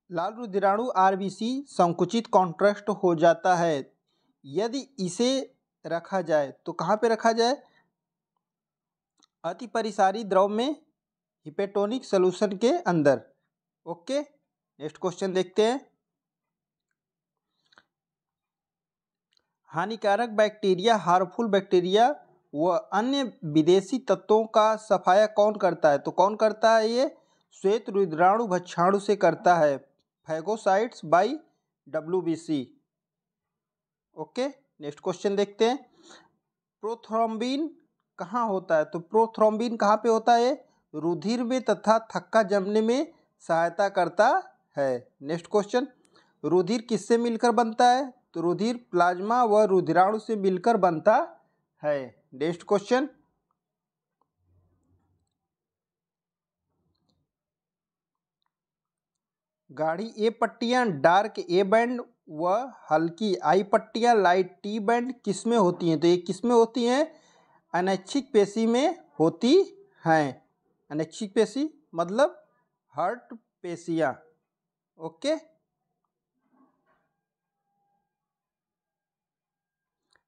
लाल रुधिराणु आरबीसी संकुचित कॉन्ट्रैक्ट हो जाता है यदि इसे रखा जाए, तो कहाँ पे रखा जाए? अति परिसारी द्रव में, हिपेटोनिक सॉल्यूशन के अंदर। ओके, नेक्स्ट क्वेश्चन देखते हैं, हानिकारक बैक्टीरिया, हार्मफुल बैक्टीरिया व अन्य विदेशी तत्वों का सफाया कौन करता है? तो कौन करता है? ये श्वेत रुधिराणु भक्षाणु से करता है, phagocytes by WBC। Okay, next question देखते हैं, प्रोथ्रोम्बिन कहाँ होता है? तो प्रोथ्रोम्बिन कहाँ पे होता है? रुधिर में तथा थक्का जमने में सहायता करता है। नेक्स्ट क्वेश्चन, रुधिर किससे मिलकर बनता है? तो रुधिर प्लाज्मा व रुधिराणु से मिलकर बनता है। नेक्स्ट क्वेश्चन, गाढ़ी ए पट्टियां डार्क ए बैंड व हल्की आई पट्टियां लाइट टी बैंड किसमें होती हैं? तो ये किसमें होती हैं? अनैच्छिक पेशी में होती हैं। अनैच्छिक पेशी मतलब हार्ट पेशियां। ओके,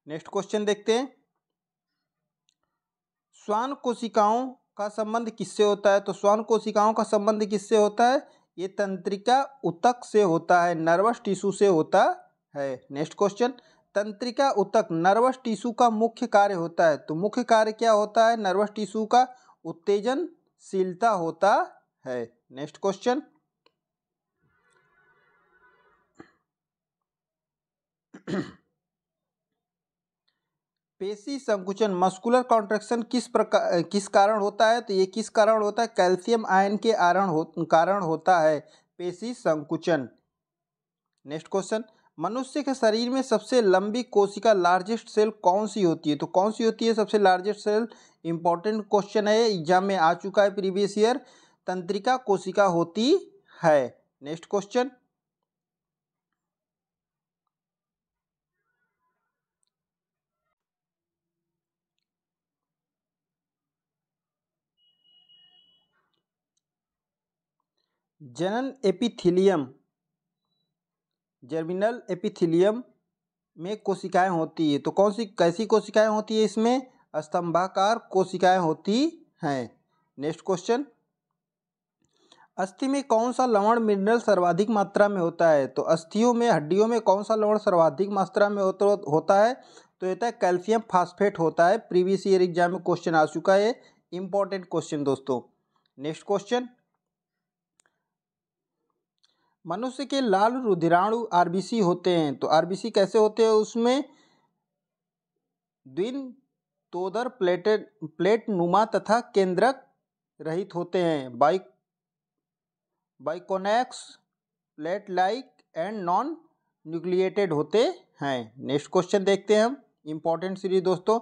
नेक्स्ट क्वेश्चन देखते हैं, श्वान कोशिकाओं का संबंध किससे होता है? तो श्वान कोशिकाओं का संबंध किससे होता है? ये तंत्रिका ऊतक से होता है, नर्वस टिश्यू से होता है। नेक्स्ट क्वेश्चन, तंत्रिका ऊतक नर्वस टिश्यू का मुख्य कार्य होता है, तो मुख्य कार्य क्या होता है नर्वस टिश्यू का? उत्तेजनशीलता होता है। नेक्स्ट क्वेश्चन, पेशी संकुचन मस्कुलर कॉन्ट्रैक्शन किस कारण होता है? तो ये किस कारण होता है? कैल्शियम आयन के कारण होता है पेशी संकुचन। नेक्स्ट क्वेश्चन, मनुष्य के शरीर में सबसे लंबी कोशिका लार्जेस्ट सेल कौन सी होती है? तो कौन सी होती है सबसे लार्जेस्ट सेल? इंपॉर्टेंट क्वेश्चन है, एग्जाम में आ चुका है प्रीवियस ईयर। तंत्रिका कोशिका होती है। नेक्स्ट क्वेश्चन, जनन एपिथेलियम, जर्मिनल एपिथेलियम में कोशिकाएं होती है, तो कौन सी कैसी कोशिकाएं होती है? इसमें स्तंभाकार कोशिकाएं होती हैं। नेक्स्ट क्वेश्चन, अस्थि में कौन सा लवण मिनरल सर्वाधिक मात्रा में होता है? तो अस्थियों में, हड्डियों में कौन सा लवण सर्वाधिक मात्रा में होता है? तो ये है कैल्शियम फास्फेट होता है। प्रीवियस ईयर एग्जाम में क्वेश्चन आ चुका है, इंपॉर्टेंट क्वेश्चन दोस्तों। नेक्स्ट क्वेश्चन, मनुष्य के लाल रुधिराणु आरबीसी होते हैं, तो आरबीसी कैसे होते हैं? उसमें द्वितोदर प्लेट नुमा तथा केंद्रक रहित होते हैं। Biconvex plate like and non nucleated होते हैं। नेक्स्ट क्वेश्चन देखते हैं हम, इंपॉर्टेंट सीरीज दोस्तों।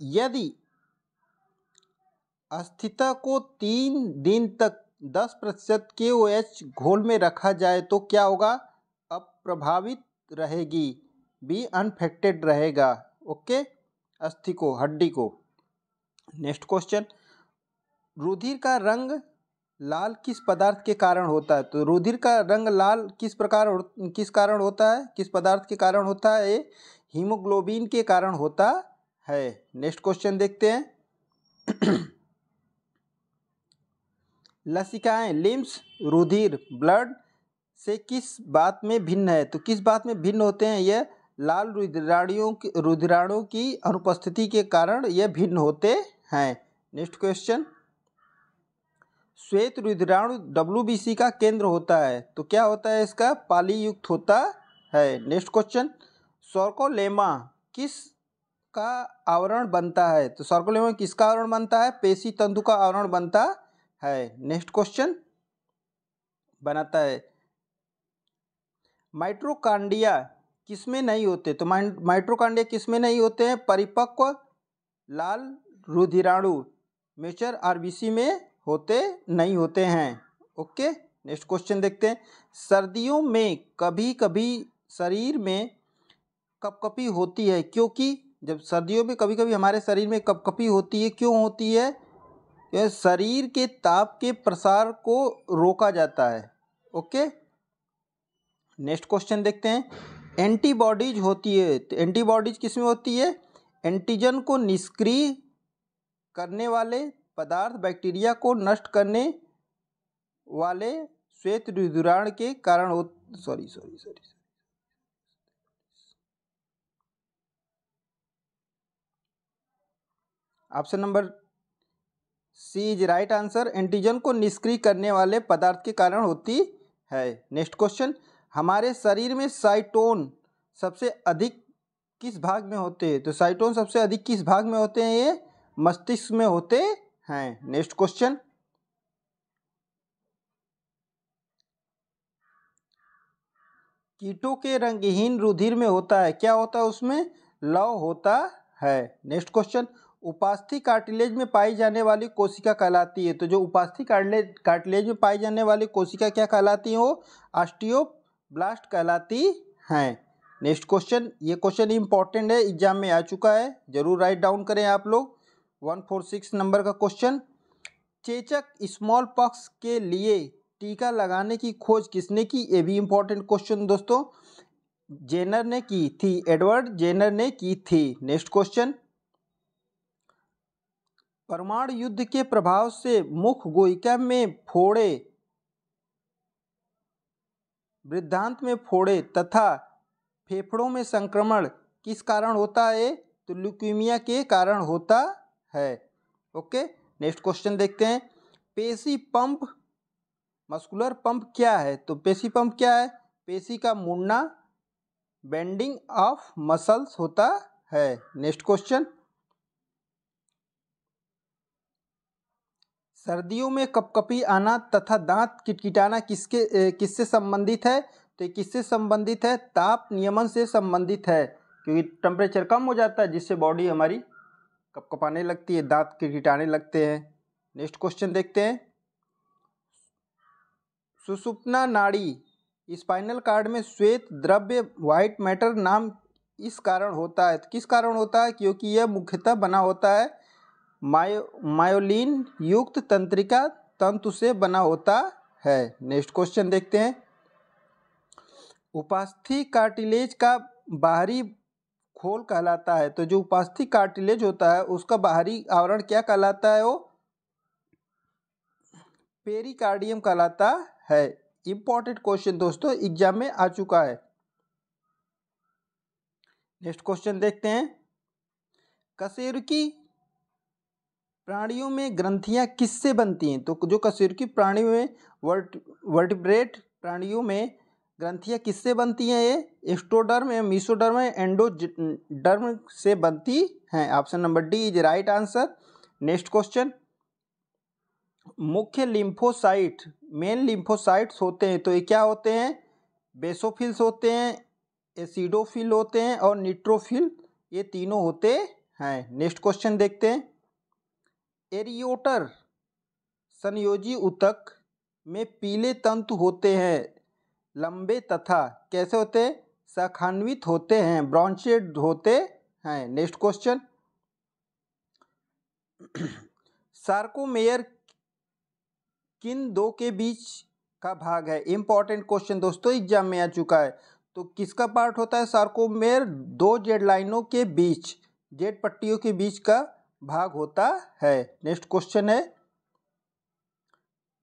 यदि अस्थिता को 3 दिन तक 10% KOH घोल में रखा जाए तो क्या होगा? अप्रभावित रहेगी, बी अनफेक्टेड रहेगा। ओके, अस्थि को, हड्डी को। नेक्स्ट क्वेश्चन, रुधिर का रंग लाल किस पदार्थ के कारण होता है? तो रुधिर का रंग लाल किस कारण होता है, किस पदार्थ के कारण होता है? ये हीमोग्लोबिन के कारण होता है। नेक्स्ट क्वेश्चन देखते हैं। लसिकाएं लिम्स रुधिर ब्लड से किस बात में भिन्न है? तो किस बात में भिन्न होते हैं? यह लाल रुधिराणु की अनुपस्थिति के कारण यह भिन्न होते हैं। नेक्स्ट क्वेश्चन, श्वेत रुधिराणु WBC का केंद्र होता है तो क्या होता है इसका? पालीयुक्त होता है। नेक्स्ट क्वेश्चन, सर्कोलेमा किस का आवरण बनता है? तो सर्कोलेमा किसका आवरण बनता है? पेशी तंतु का आवरण बनता है। नेक्स्ट क्वेश्चन बनाता है, माइटोकॉन्ड्रिया किसमें नहीं होते? तो माइटोकॉन्ड्रिया किसमें नहीं होते हैं? परिपक्व लाल रुधिराणु मेचर RBC में नहीं होते हैं। ओके, नेक्स्ट क्वेश्चन देखते हैं, सर्दियों में कभी कभी शरीर में कपकपी होती है क्योंकि जब सर्दियों में कभी कभी हमारे शरीर में कपकपी होती है, क्यों होती है? यह शरीर के ताप के प्रसार को रोका जाता है। ओके, नेक्स्ट क्वेश्चन देखते हैं, एंटीबॉडीज होती है तो एंटीबॉडीज किसमें होती है? एंटीजन को निष्क्रिय करने वाले पदार्थ, बैक्टीरिया को नष्ट करने वाले श्वेत रुधिराणु के कारण option number C is right answer. Antigen को निष्क्रिय करने वाले पदार्थ के कारण होती है। नेक्स्ट क्वेश्चन, हमारे शरीर में साइटोन सबसे अधिक किस भाग में होते हैं? तो साइटोन सबसे अधिक किस भाग में होते हैं? ये मस्तिष्क में होते हैं। नेक्स्ट क्वेश्चन, कीटों के रंगहीन रुधिर में होता है, क्या होता है उसमें? लव होता है। नेक्स्ट क्वेश्चन, उपास्थि कार्टिलेज में पाई जाने वाली कोशिका कहलाती है। तो जो उपास्थि कार्टिलेज में पाई जाने वाली कोशिका क्या कहलाती है? वो ऑस्टियोब्लास्ट कहलाती हैं। नेक्स्ट क्वेश्चन, ये क्वेश्चन इंपॉर्टेंट है, एग्जाम में आ चुका है, जरूर राइट डाउन करें आप लोग। 146 नंबर का क्वेश्चन, चेचक स्मॉल पॉक्स के लिए टीका लगाने की खोज किसने की? ये भी इंपॉर्टेंट क्वेश्चन दोस्तों, जेनर ने की थी, एडवर्ड जेनर ने की थी। नेक्स्ट क्वेश्चन, परमाणु युद्ध के प्रभाव से मुख गोइका में फोड़े, वृद्धांत में फोड़े तथा फेफड़ों में संक्रमण किस कारण होता है? तो ल्यूकीमिया के कारण होता है। ओके, नेक्स्ट क्वेश्चन देखते हैं, पेशी पंप मस्कुलर पंप क्या है? तो पेशी पंप क्या है? पेशी का मुड़ना, बेंडिंग ऑफ मसल्स होता है। नेक्स्ट क्वेश्चन, सर्दियों में कपकपी आना तथा दांत किटकिटाना किससे संबंधित है? तो किससे संबंधित है? ताप नियमन से संबंधित है, क्योंकि टेम्परेचर कम हो जाता है जिससे बॉडी हमारी कपकपाने लगती है, दांत किटकिटाने लगते हैं। नेक्स्ट क्वेश्चन देखते हैं, सुषुप्ना नाड़ी स्पाइनल कार्ड में श्वेत द्रव्य व्हाइट मैटर नाम इस कारण होता है। तो किस कारण होता है? क्योंकि यह मुख्यतः बना होता है मायोलिन युक्त तंत्रिका तंतु से बना होता है। नेक्स्ट क्वेश्चन देखते हैं, उपास्थि कार्टिलेज का बाहरी खोल कहलाता है। तो जो उपास्थि कार्टिलेज होता है उसका बाहरी आवरण क्या कहलाता है? वो पेरिकार्डियम कहलाता है। इंपॉर्टेंट क्वेश्चन दोस्तों, एग्जाम में आ चुका है। नेक्स्ट क्वेश्चन देखते हैं, कशेरुकी प्राणियों में ग्रंथियां किससे बनती हैं? तो जो कशेरुकी प्राणियों में वर्टिब्रेट प्राणियों में ग्रंथियाँ किससे बनती हैं? ये एस्ट्रोडर्म या मेसोडर्म या एंडोडर्म से बनती हैं। Option number D is right answer. Next question, मुख्य लिम्फोसाइट, मेन लिम्फोसाइट्स होते हैं तो ये क्या होते हैं? बेसोफिल्स होते हैं, एसिडोफिल होते हैं और न्यूट्रोफिल, ये तीनों होते हैं। नेक्स्ट क्वेश्चन देखते हैं, एरियोटर संयोजी ऊतक में पीले तंतु होते हैं, लंबे तथा कैसे होते हैं? शाखान्वित होते हैं, ब्रांचेड होते हैं। नेक्स्ट क्वेश्चन, सार्कोमेयर किन दो के बीच का भाग है? इंपॉर्टेंट क्वेश्चन दोस्तों, एग्जाम में आ चुका है। तो किसका पार्ट होता है सार्कोमेयर? दो जेड लाइनों के बीच, जेड पट्टियों के बीच का भाग होता है। नेक्स्ट क्वेश्चन है,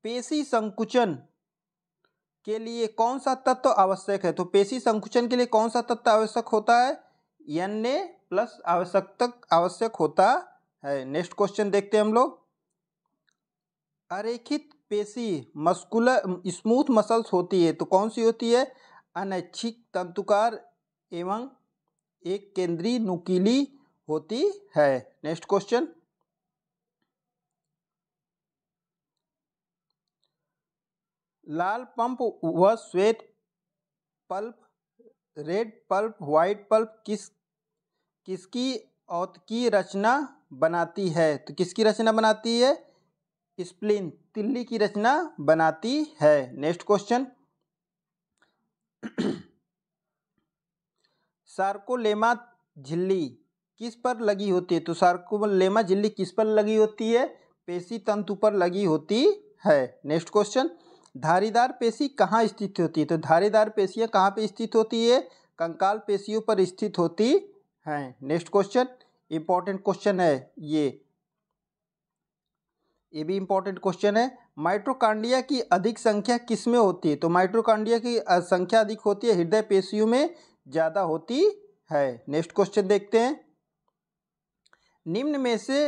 पेशी संकुचन के लिए कौन सा तत्व आवश्यक है? तो पेशी संकुचन के लिए कौन सा तत्व आवश्यक होता है? Na+ आवश्यक होता है। नेक्स्ट क्वेश्चन देखते हैं हम लोग, अरेखित पेशी मस्कुलर स्मूथ मसल्स होती है तो कौन सी होती है? अनैच्छिक तंतुकार एवं एक केंद्रीय नुकीली होती है। नेक्स्ट क्वेश्चन, लाल पल्प व श्वेत pulp, red pulp, white pulp किसकी औतकी रचना बनाती है? तो किसकी रचना बनाती है? स्प्लीन, तिल्ली की रचना बनाती है। नेक्स्ट क्वेश्चन, सार्कोलेमा झिल्ली किस पर लगी होती है? तो सार्कोलेमा झिल्ली किस पर लगी होती है? पेशी तंतु पर लगी होती है। नेक्स्ट क्वेश्चन, धारीदार पेशी कहाँ स्थित होती है? तो धारीदार पेशियाँ कहाँ पे स्थित होती है? कंकाल पेशियों पर स्थित होती हैं। नेक्स्ट क्वेश्चन, इंपॉर्टेंट क्वेश्चन है ये भी इंपॉर्टेंट क्वेश्चन है, माइटोकॉन्ड्रिया की अधिक संख्या किस में होती है? तो माइटोकॉन्ड्रिया की संख्या अधिक होती है हृदय पेशियों में ज़्यादा होती है। नेक्स्ट क्वेश्चन देखते हैं, निम्न में से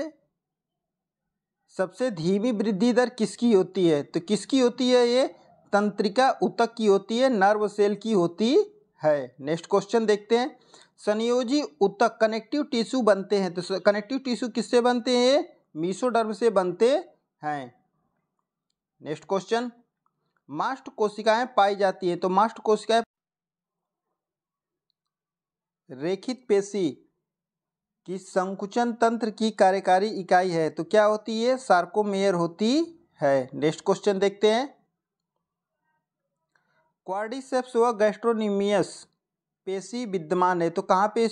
सबसे धीमी वृद्धि दर किसकी होती है? तो किसकी होती है? ये तंत्रिका ऊतक की होती है, नर्व सेल की होती है। नेक्स्ट क्वेश्चन देखते हैं, संयोजी ऊतक कनेक्टिव टिश्यू बनते हैं तो कनेक्टिव टिश्यू किससे बनते हैं? मेसोडर्म से बनते हैं। नेक्स्ट क्वेश्चन, मास्ट कोशिकाएं पाई जाती है तो मास्ट कोशिकाएं रेखित पेशी की संकुचन तंत्र की कार्यकारी इकाई है तो क्या होती है? सार्कोमेयर होती है। नेक्स्ट क्वेश्चन देखते हैं, क्वाड्रिसेप्स व गैस्ट्रोनोमियस पेशी विद्यमान है तो कहाँ पे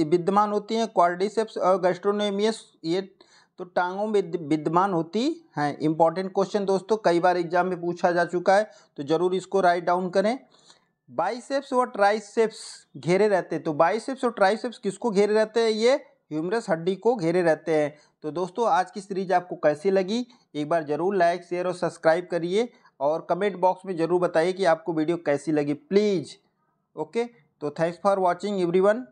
विद्यमान होती हैं? क्वाड्रिसेप्स और गैस्ट्रोनोमियस ये तो टांगों में विद्यमान होती हैं। इंपॉर्टेंट क्वेश्चन दोस्तों, कई बार एग्जाम में पूछा जा चुका है तो जरूर इसको राइट डाउन करें। बाइसेप्स व ट्राइसेप्स घेरे रहते हैं तो बाइसेप्स और ट्राइसेप्स किसको घेरे रहते हैं? ये ह्यूमरस हड्डी को घेरे रहते हैं। तो दोस्तों आज की सीरीज आपको कैसी लगी? एक बार जरूर लाइक, शेयर और सब्सक्राइब करिए और कमेंट बॉक्स में ज़रूर बताइए कि आपको वीडियो कैसी लगी प्लीज़। ओके, तो थैंक्स फॉर वॉचिंग एवरीवन।